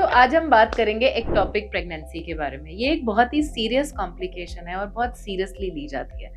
आज हम बात करेंगे एक्टोपिक प्रेगनेंसी के बारे में। ये एक बहुत ही सीरियस कॉम्प्लिकेशन है और बहुत सीरियसली ली जाती है।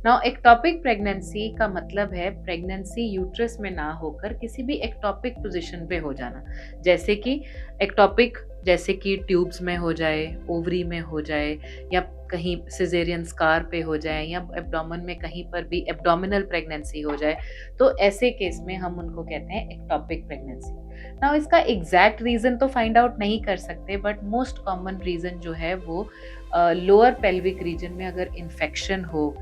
नाउ एक्टोपिक प्रेगनेंसी का मतलब है प्रेगनेंसी यूट्रस में ना होकर किसी भी एक्टोपिक पोजीशन पे हो जाना। जैसे कि एक्टोपिक जैसे कि ट्यूब्स में हो जाए, ओवरी में हो जाए, या कहीं सिजेरियन स्कार पे हो जाए, या एब्डोमेन में कहीं पर भी एब्डोमिनल प्रेगनेंसी हो जाए, तो ऐसे केस में हम उनको कहते हैं एक्टोपिक प्रेगनेंसी। नाउ इसका एग्जैक्ट रीजन तो फाइंड आउट नहीं कर सकते, बट मोस्ट कॉमन रीजन जो है वो लोअर पेल्विक रीजन में अगर इन्फेक्शन हो,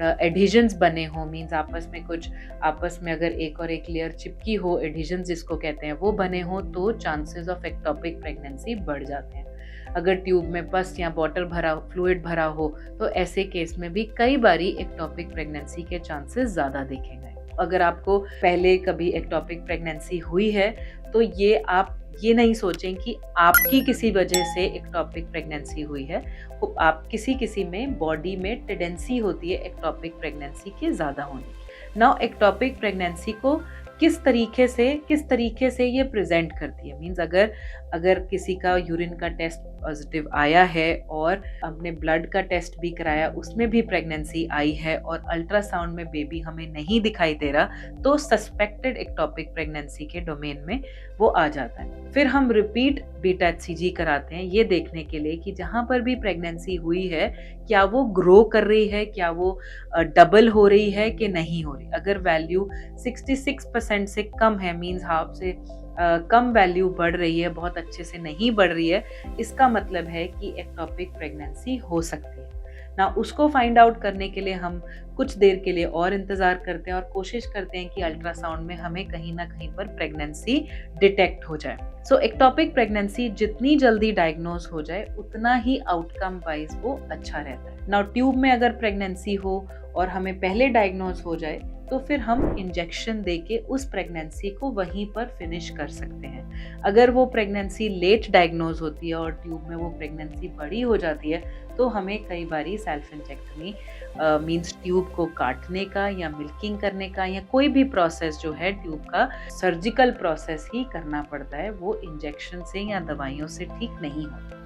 एडिशंस बने हो, मीन्स आपस में अगर एक और एक लेयर चिपकी हो, एडिशंस जिसको कहते हैं वो बने हो, तो चांसेस ऑफ एक्टोपिक प्रेगनेंसी बढ़ जाते हैं। अगर ट्यूब में पस या बॉटल फ्लूइड भरा हो, तो ऐसे केस में भी कई बारी एक्टोपिक प्रेगनेंसी के चांसेस ज़्यादा देखे गए। अगर आपको पहले कभी एक्टोपिक प्रेगनेंसी हुई है, तो आप ये नहीं सोचें कि आपकी किसी वजह से एक्टोपिक प्रेगनेंसी हुई है। आप किसी में बॉडी में टेंडेंसी होती है एक्टोपिक प्रेगनेंसी के ज़्यादा होने की। नाउ एक्टोपिक प्रेगनेंसी को किस तरीके से ये प्रेजेंट करती है, मीन्स अगर किसी का यूरिन का टेस्ट पॉजिटिव आया है और हमने ब्लड का टेस्ट भी कराया, उसमें भी प्रेगनेंसी आई है और अल्ट्रासाउंड में बेबी हमें नहीं दिखाई दे रहा, तो सस्पेक्टेड एक्टोपिक प्रेगनेंसी के डोमेन में वो आ जाता है। फिर हम रिपीट बीटा HCG कराते हैं ये देखने के लिए कि जहाँ पर भी प्रेगनेंसी हुई है, क्या वो ग्रो कर रही है, क्या वो डबल हो रही है कि नहीं हो रही। अगर वैल्यू 66% से कम है, मीन्स हाफ से कम वैल्यू बढ़ रही है, बहुत अच्छे से नहीं बढ़ रही है, इसका मतलब है कि एक्टोपिक प्रेगनेंसी हो सकती है ना। उसको फाइंड आउट करने के लिए हम कुछ देर के लिए और इंतज़ार करते हैं और कोशिश करते हैं कि अल्ट्रासाउंड में हमें कहीं ना कहीं पर प्रेगनेंसी डिटेक्ट हो जाए। सो एक्टोपिक प्रेगनेंसी जितनी जल्दी डायग्नोज हो जाए, उतना ही आउटकम वाइज वो अच्छा रहता है। नाउ ट्यूब में अगर प्रेगनेंसी हो और हमें पहले डायग्नोज हो जाए, तो फिर हम इंजेक्शन देके उस प्रेगनेंसी को वहीं पर फिनिश कर सकते हैं। अगर वो प्रेगनेंसी लेट डायग्नोज होती है और ट्यूब में वो प्रेगनेंसी बड़ी हो जाती है, तो हमें कई बारी सेल्फ इंजेक्टमी मीन्स ट्यूब को काटने का या मिल्किंग करने का या कोई भी प्रोसेस जो है ट्यूब का सर्जिकल प्रोसेस ही करना पड़ता है। वो इंजेक्शन से या दवाइयों से ठीक नहीं होता।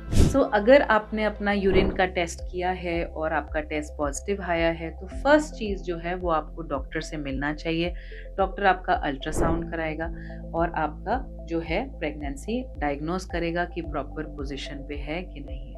अगर आपने अपना यूरिन का टेस्ट किया है और आपका टेस्ट पॉजिटिव आया है, तो फर्स्ट चीज़ जो है वो आपको डॉक्टर से मिलना चाहिए। डॉक्टर आपका अल्ट्रासाउंड कराएगा और आपका जो है प्रेगनेंसी डायग्नोज करेगा कि प्रॉपर पोजीशन पे है कि नहीं है।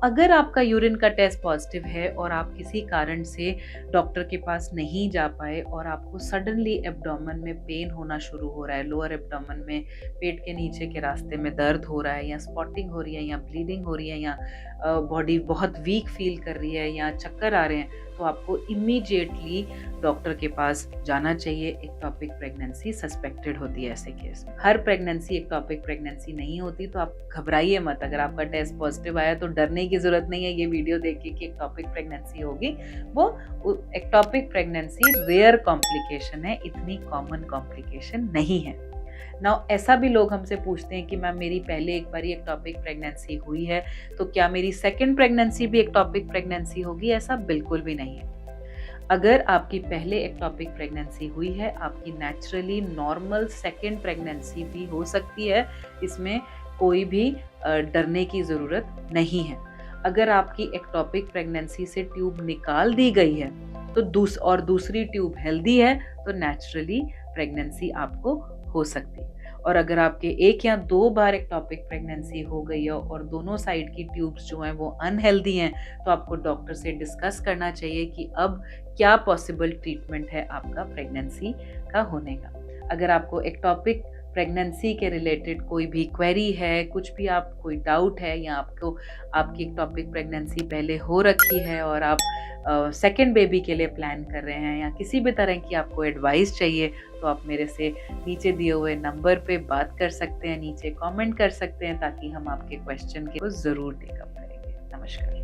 अगर आपका यूरिन का टेस्ट पॉजिटिव है और आप किसी कारण से डॉक्टर के पास नहीं जा पाए और आपको सडनली एब्डोमेन में पेन होना शुरू हो रहा है, लोअर एब्डोमेन में पेट के नीचे के रास्ते में दर्द हो रहा है, या स्पॉटिंग हो रही है, या ब्लीडिंग हो रही है, या बॉडी बहुत वीक फील कर रही है, या चक्कर आ रहे हैं, तो आपको इमीडिएटली डॉक्टर के पास जाना चाहिए। एक्टोपिक प्रेगनेंसी सस्पेक्टेड होती है ऐसे केस में। हर प्रेगनेंसी एक्टोपिक प्रेगनेंसी नहीं होती, तो आप घबराइए मत। अगर आपका टेस्ट पॉजिटिव आया तो डरने की जरूरत नहीं है ये वीडियो देख के कि एक्टोपिक प्रेगनेंसी होगी। वो एक्टोपिक प्रेगनेंसी रेयर कॉम्प्लिकेशन है, इतनी कॉमन कॉम्प्लिकेशन नहीं है। ऐसा भी लोग हमसे पूछते हैं कि मैम मेरी पहले एक बार एक्टोपिक प्रेगनेंसी हुई है, तो क्या मेरी सेकंड प्रेगनेंसी भी एक्टोपिक प्रेगनेंसी होगी? ऐसा बिल्कुल भी नहीं है। अगर आपकी पहले एक्टोपिक प्रेगनेंसी हुई है, आपकी नेचुरली नॉर्मल सेकंड प्रेगनेंसी भी हो सकती है। इसमें कोई भी डरने की ज़रूरत नहीं है। अगर आपकी एक्टोपिक प्रेगनेंसी से ट्यूब निकाल दी गई है तो दूसरी ट्यूब हेल्दी है, तो नेचुरली प्रेगनेंसी आपको हो सकती है। और अगर आपके 1 या 2 बार एक्टोपिक प्रेगनेंसी हो गई है और दोनों साइड की ट्यूब्स जो हैं वो अनहेल्दी हैं, तो आपको डॉक्टर से डिस्कस करना चाहिए कि अब क्या पॉसिबल ट्रीटमेंट है आपका प्रेगनेंसी का होने का। अगर आपको एक्टोपिक प्रेगनेंसी के रिलेटेड कोई भी क्वेरी है, कुछ भी कोई डाउट है, या आपकी एक्टोपिक प्रेगनेंसी पहले हो रखी है और आप सेकेंड बेबी के लिए प्लान कर रहे हैं, या किसी भी तरह की आपको एडवाइस चाहिए, तो आप मेरे से नीचे दिए हुए नंबर पे बात कर सकते हैं, नीचे कमेंट कर सकते हैं, ताकि हम आपके क्वेश्चन को ज़रूर टेकअप करेंगे। नमस्कार।